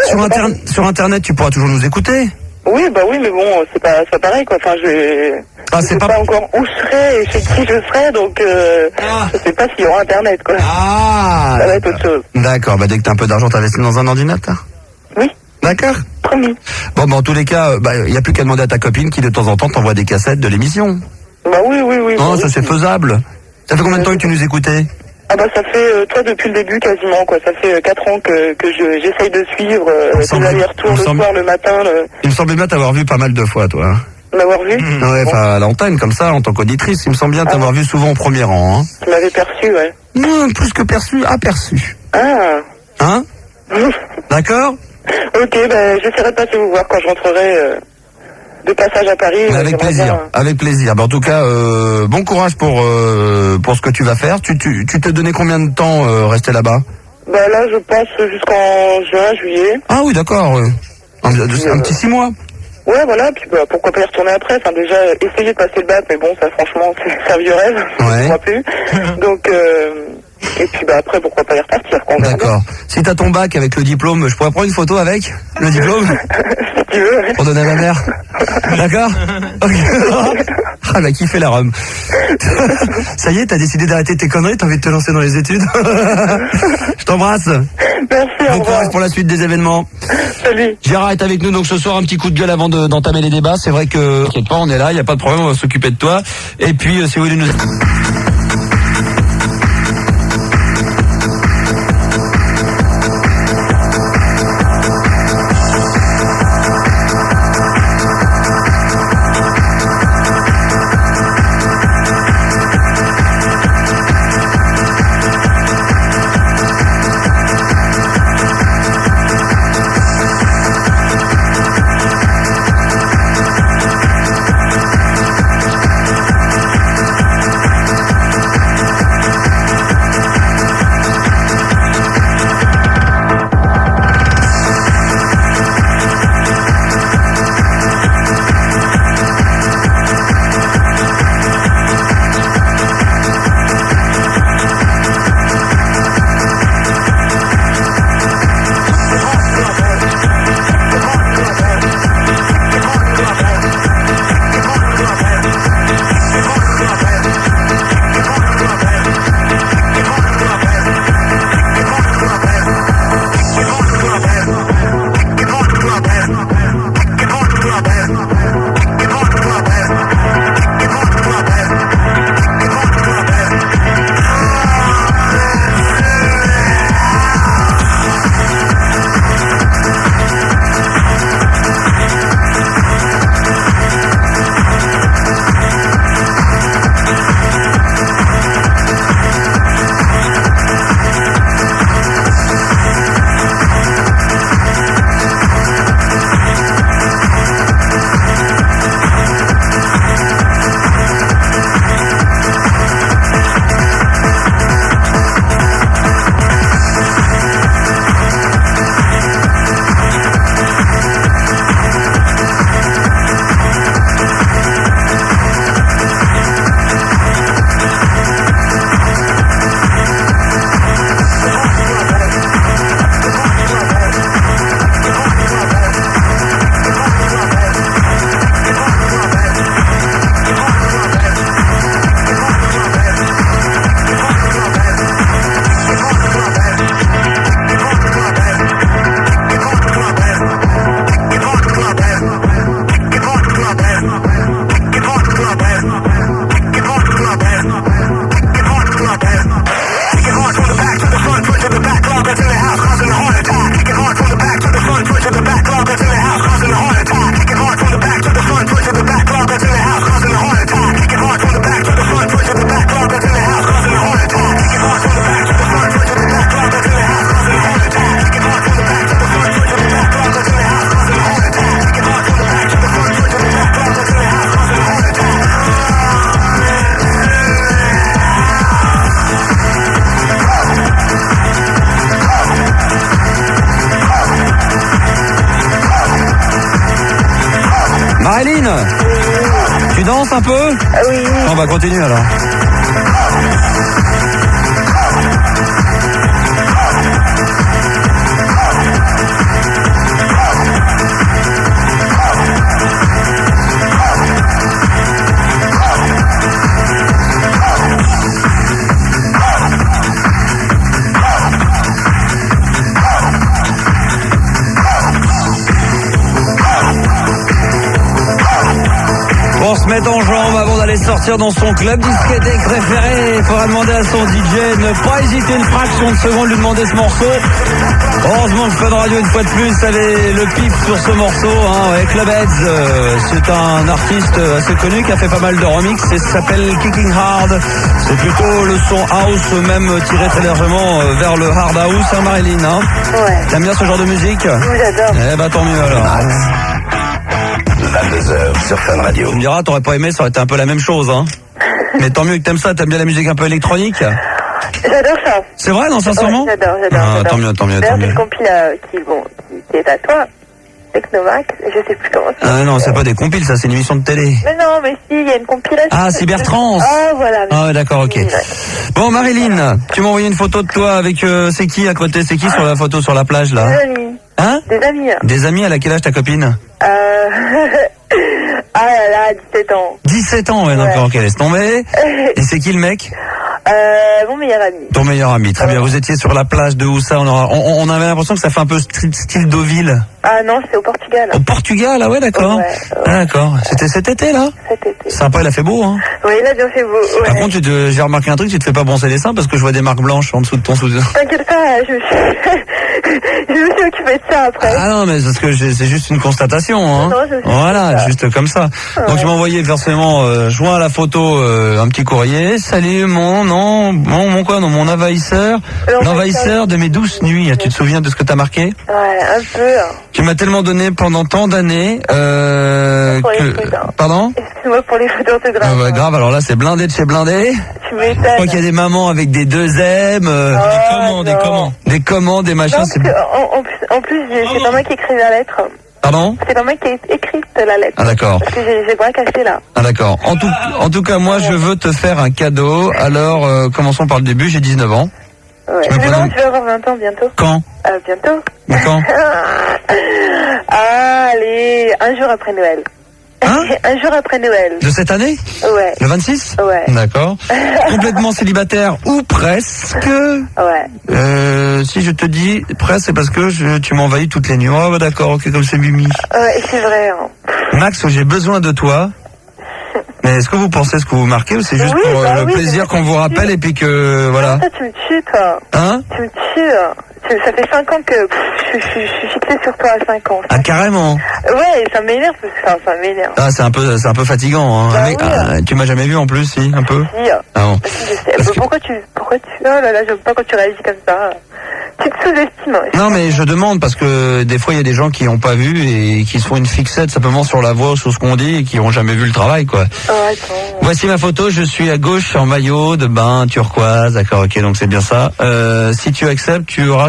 Sur Internet, tu pourras toujours nous écouter. Oui, bah oui, mais bon, c'est pas pareil, quoi. Enfin, je sais pas encore où je serai et chez qui je serai, donc je sais pas s'il y aura Internet, quoi. Ah. Ça va être autre chose. D'accord, bah dès que t'as un peu d'argent, t'investis dans un ordinateur? Oui. D'accord. Promis. Bon, bah en tous les cas, il y a plus qu'à demander à ta copine qui de temps en temps t'envoie des cassettes de l'émission. Bah oui. Non, ça c'est faisable. Ça fait combien de temps que tu nous écoutais? Ah bah ça fait, toi depuis le début quasiment, quoi. Ça fait 4 ans que j'essaye de suivre des allers-retours le soir, le matin. Il me semblait bien t'avoir vu pas mal de fois, toi. m'avoir vu. Ouais, enfin, à l'antenne, comme ça, en tant qu'auditrice, il me semble bien t'avoir vu souvent au premier rang, hein. Tu m'avais perçu, ouais. Non, plus que perçu, aperçu. Ah. Hein? D'accord? Ok, j'essaierai de passer vous voir quand je rentrerai de passage à Paris. Avec plaisir, avec plaisir. En tout cas, bon courage pour ce que tu vas faire. Tu t'es donné combien de temps rester là-bas? Là, je passe jusqu'en juin, juillet. Ah oui, d'accord. Un petit 6 mois. Ouais, voilà, puis pourquoi pas y retourner après. Enfin, déjà, essayer de passer le bac, mais bon, ça, franchement, c'est un vieux rêve. Ouais. Je crois plus. Donc, et puis, pourquoi pas y repartir, quoi. D'accord. Si t'as ton bac avec le diplôme, je pourrais prendre une photo avec le diplôme? Si tu veux, ouais. Pour donner à ma mère. D'accord? Ah, elle a kiffé la Rome. Ça y est, t'as décidé d'arrêter tes conneries, t'as envie de te lancer dans les études? Je t'embrasse. Merci, bon courage pour la suite des événements. Salut. Gérard est avec nous, donc ce soir, un petit coup de gueule avant d'entamer les débats. C'est vrai que, t'inquiète pas, on est là, y a pas de problème, on va s'occuper de toi. Et puis, si vous voulez nous... Marilyn, tu danses un peu? Oui. On va continuer alors. Pour se mettre en jambe avant d'aller voulait sortir dans son club discothèque préféré, il faudra demander à son DJ, ne pas hésiter une fraction de seconde, lui demander ce morceau. Heureusement que Fun Radio, une fois de plus, avait le pif sur ce morceau, hein, avec Clubheads. C'est un artiste assez connu qui a fait pas mal de remix et ça s'appelle Kicking Hard. C'est plutôt le son house, même tiré très légèrement vers le hard house, hein, Marilyn, hein. Ouais. T'aimes bien ce genre de musique? Oui, j'adore. Eh bah tant mieux alors. 22h sur Fun Radio. Tu me diras, t'aurais pas aimé, ça aurait été un peu la même chose, hein. Mais tant mieux que t'aimes ça, t'aimes bien la musique un peu électronique? J'adore ça. C'est vrai, non, sincèrement? Ouais, j'adore. Ah, tant mieux. D'ailleurs, c'est le compil qui est à toi, Technomax, je sais plus comment c'est. Ah non, c'est pas des compiles, ça, c'est une émission de télé. Mais non, mais si, il y a une compilation. Ah, Cybertrans. Ah, voilà. Ah, d'accord, ok. Ouais. Bon, Marilyn, tu m'as envoyé une photo de toi avec, c'est qui à côté? C'est qui sur la photo sur la plage, là? Des amis. Hein? Des amis. Des amis, à quel âge ta copine? Ah là là, 17 ans. 17 ans, ouais, d'accord, ok, laisse tomber. Et c'est qui le mec? Mon meilleur ami. Ton meilleur ami, très bien. Vous étiez sur la plage de où ça? On avait l'impression que ça fait un peu style Deauville. Ah non, c'est au Portugal. Au Portugal, ah ouais, d'accord. Ouais. Ah, d'accord. C'était cet été, là? Cet été. Sympa, il a fait beau, hein. Oui, il a bien fait beau. Ouais. Par contre, j'ai remarqué un truc, tu te fais pas bronzer les seins parce que je vois des marques blanches en dessous de ton soutien. T'inquiète pas, je me suis occupée de ça après. Ah non, mais parce que c'est juste une constatation, hein. Non, je sais Voilà, pas. juste comme ça. Ouais. Donc tu m'as envoyé forcément, joint à la photo, un petit courrier. Salut mon envahisseur. L'envahisseur de mes douces nuits. Tu te souviens de ce que t'as marqué? Ouais, un peu. Tu m'as tellement donné pendant tant d'années, Pour les photos. Pardon? Excuse-moi pour les photos de grave. Ouais, grave, alors là c'est blindé de chez blindé. Tu m'étonnes. Je crois qu'il y a des mamans avec des 2M, des commandes, des machins. Non, parce que, en plus, c'est pas moi qui écris la lettre. Pardon? C'est pas moi qui ai écrit la lettre. Ah d'accord. Parce que j'ai bras cassé là. Ah d'accord. En tout cas, moi je veux te faire un cadeau. Alors, commençons par le début, j'ai 19 ans. Ouais. Tu me Mais prends- non, tu vas avoir 20 ans bientôt. Quand? Bientôt. Mais quand? Allez, un jour après Noël. Hein? Un jour après Noël. De cette année? Ouais. Le 26? Ouais. D'accord. Complètement célibataire ou presque? Ouais. Si je te dis presque, c'est parce que tu m'envahis toutes les nuits. Oh bah d'accord, ok, comme c'est Mimi. Ouais, c'est vrai. Hein. Max, j'ai besoin de toi. Mais est-ce que vous pensez ce que vous marquez ou c'est juste Oui, pour bah le oui, plaisir c'est qu'on vous rappelle et puis que voilà? Toi, tu me tues, toi. Hein? Tu me tues. Ça fait 5 ans que je suis fixée sur toi à 5 ans. Ah carrément. Ouais, ça m'énerve, ça m'énerve. Ah c'est un peu fatigant. Hein. Bah Un mec- oui. tu m'as jamais vu en plus, si un peu. Si, Ah bon. si, je sais. Parce que- Pourquoi tu... Oh là là, j'aime pas quand tu réagis comme ça. Tu te sous-estimes. Non mais je demande parce que des fois il y a des gens qui n'ont pas vu et qui se font une fixette simplement sur la voix ou sur ce qu'on dit et qui n'ont jamais vu le travail quoi. Oh, attends. Voici ma photo, je suis à gauche en maillot de bain turquoise, d'accord, ok, donc c'est bien ça. Si tu acceptes, tu auras...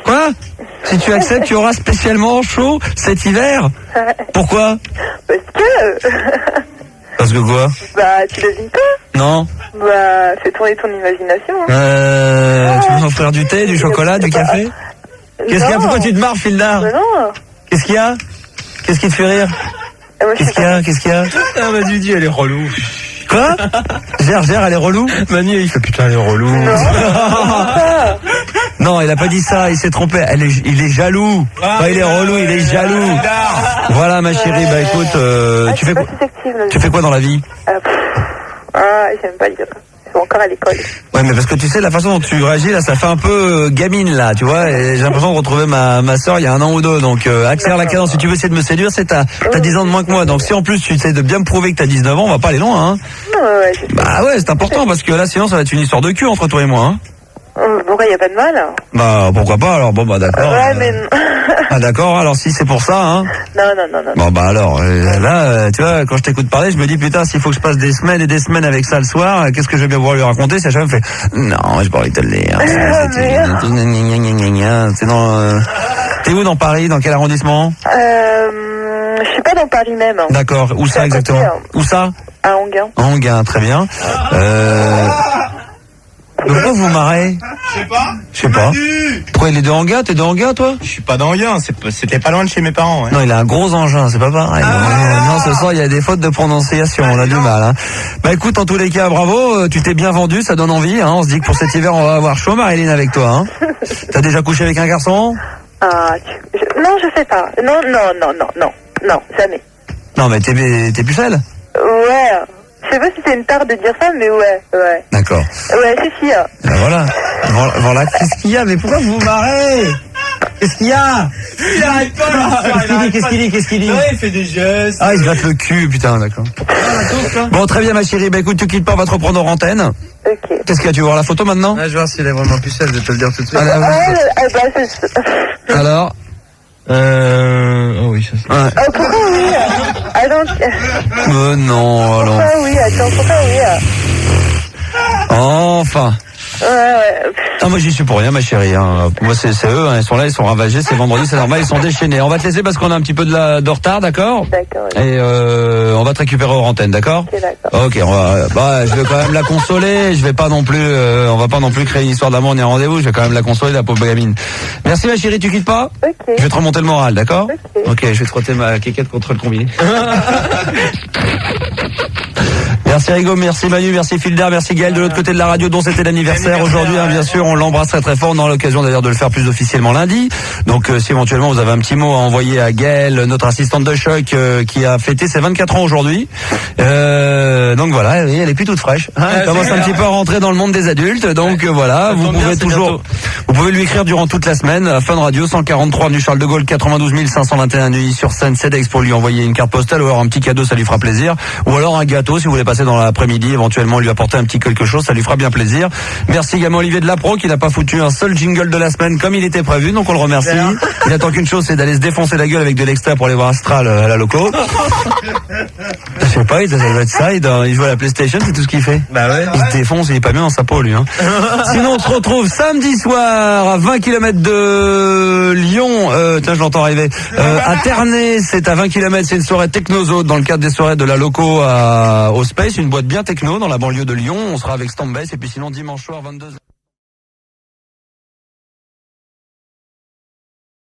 Quoi? Si tu acceptes, tu auras spécialement chaud cet hiver? Pourquoi? Parce que... Parce que quoi? Bah, tu devines pas. Non? Bah, fais tourner ton imagination. Hein. Tu veux m'offrir du thé, du chocolat, du café? Qu'est-ce qu'il y a? Non. Pourquoi tu te marres, Fildar? Bah non. Qu'est-ce qu'il y a? Qu'est-ce qui te fait rire? Moi, je Qu'est-ce sais qu'il y pas. a? Qu'est-ce qu'il y a? Ah bah Didi, elle est relou. Quoi? Gère, elle est relou? Manu, il fait putain, elle est relou. Non, il a pas dit ça, il s'est trompé. Il est jaloux. Pas il est relou, il est jaloux. Voilà ma chérie, bah écoute, tu fais quoi? Tu fais quoi dans la vie? J'aime pas dire. Je suis encore à l'école. Ouais, mais parce que tu sais, la façon dont tu réagis, là, ça fait un peu gamine, là, tu vois, et j'ai l'impression de retrouver ma sœur il y a 1 an ou 2, donc accélère la cadence. Si tu veux essayer de me séduire, t'as 10 ans de moins que moi, donc si en plus tu essaies de bien me prouver que t'as 19 ans, on va pas aller loin, hein. Ouais, je sais. Bah ouais, c'est important, parce que là, sinon, ça va être une histoire de cul entre toi et moi, hein. Pourquoi y a pas de mal? Bah, pourquoi pas, alors, bon, bah d'accord. Ouais, mais non. Ah d'accord, alors si c'est pour ça, hein. Non. Bon bah alors, là, tu vois, quand je t'écoute parler, je me dis putain, s'il faut que je passe des semaines et des semaines avec ça le soir, qu'est-ce que je vais bien pouvoir lui raconter? Si à chaque fois elle me fait, non, j'ai pas envie de te le dire. C'est dans, t'es où dans Paris? Dans quel arrondissement? Je suis pas dans Paris même. Hein. D'accord, où C'est ça à côté, exactement? hein. Où ça? À Anguin. Anguin, très bien. Pourquoi vous marrez? Je sais pas. Pourquoi il est de Anguin? T'es de Anguin, toi? Je suis pas d'Anguin, c'était pas loin de chez mes parents. Ouais. Non, il a un gros engin, c'est pas pareil. Non, ce soir, il y a des fautes de prononciation, on a du mal. Hein. Bah écoute, en tous les cas, bravo, tu t'es bien vendu, ça donne envie. Hein. On se dit que pour cet hiver, on va avoir chaud, Marilyn, avec toi. Hein. T'as déjà couché avec un garçon? Non, je sais pas. Non, jamais. Non, mais t'es pucelle? Ouais, sais pas si c'est une tare de dire ça, mais ouais. D'accord. Ouais, si. Ben voilà. Voilà. Qu'est-ce qu'il y a? Mais pourquoi vous vous marrez? Qu'est-ce qu'il y a? Il arrête pas, Qu'est-ce qu'il dit? Ouais, il fait des gestes. Ah, il se gratte le cul, putain, d'accord. Bon, très bien, ma chérie. Ben écoute, tu quittes pas, on va te reprendre en antenne. Ok. Qu'est-ce qu'il y a? Tu veux voir la photo maintenant? Je vais voir s'il est vraiment pucelle, je vais te le dire tout de suite. Alors? Oh oui, ça c'est... Ouais. Oh, pourquoi oui? Attends. Non, alors. Pourquoi oui? Attends, pourquoi oui? Enfin. Ouais. Ah, moi j'y suis pour rien, ma chérie. Hein. Moi c'est eux, hein. Ils sont là, ils sont ravagés, c'est vendredi, c'est normal, ils sont déchaînés. On va te laisser parce qu'on a un petit peu de retard, d'accord? D'accord. Oui. Et on va te récupérer hors antenne, d'accord? Ok, d'accord. Ok, je vais quand même la consoler. Je vais pas non plus, on va pas non plus créer une histoire d'amour ni un rendez-vous. Je vais quand même la consoler, la pauvre gamine. Merci ma chérie, tu quittes pas? Ok. Je vais te remonter le moral, d'accord? Ok. Je vais te frotter ma quéquette contre le combiné. Merci Rigo, merci Manu, merci Fildar, merci Gaël de l'autre côté de la radio dont c'était l'anniversaire aujourd'hui, hein, bien sûr, on l'embrasse très très fort, on aura l'occasion d'ailleurs de le faire plus officiellement lundi. Donc si éventuellement vous avez un petit mot à envoyer à Gaël, notre assistante de choc qui a fêté ses 24 ans aujourd'hui. Donc voilà, elle est plus toute fraîche. Hein, elle commence un petit peu à rentrer dans le monde des adultes. Donc voilà, vous pouvez lui écrire durant toute la semaine à Fun Radio 143 avenue Charles de Gaulle 92 521 Neuilly-sur-Seine CEDEX pour lui envoyer une carte postale ou alors un petit cadeau, ça lui fera plaisir. Ou alors un gâteau si vous voulez passer dans l'après-midi, éventuellement lui apporter un petit quelque chose, ça lui fera bien plaisir. Merci également Olivier de Lapro qui n'a pas foutu un seul jingle de la semaine comme il était prévu, donc on le remercie. Il attend qu'une chose, c'est d'aller se défoncer la gueule avec de l'extra pour aller voir Astral à la loco. Je sais pas, ça doit être ça, il joue à la PlayStation, c'est tout ce qu'il fait. Bah ouais. Il se défonce, il est pas bien dans sa peau lui. Hein. Sinon on se retrouve samedi soir à 20 km de Lyon, je l'entends arriver, à Ternay, c'est à 20 km, c'est une soirée Technozo dans le cadre des soirées de la loco au Space, une boîte bien techno dans la banlieue de Lyon. On sera avec Stand Bass et puis sinon dimanche soir 22h.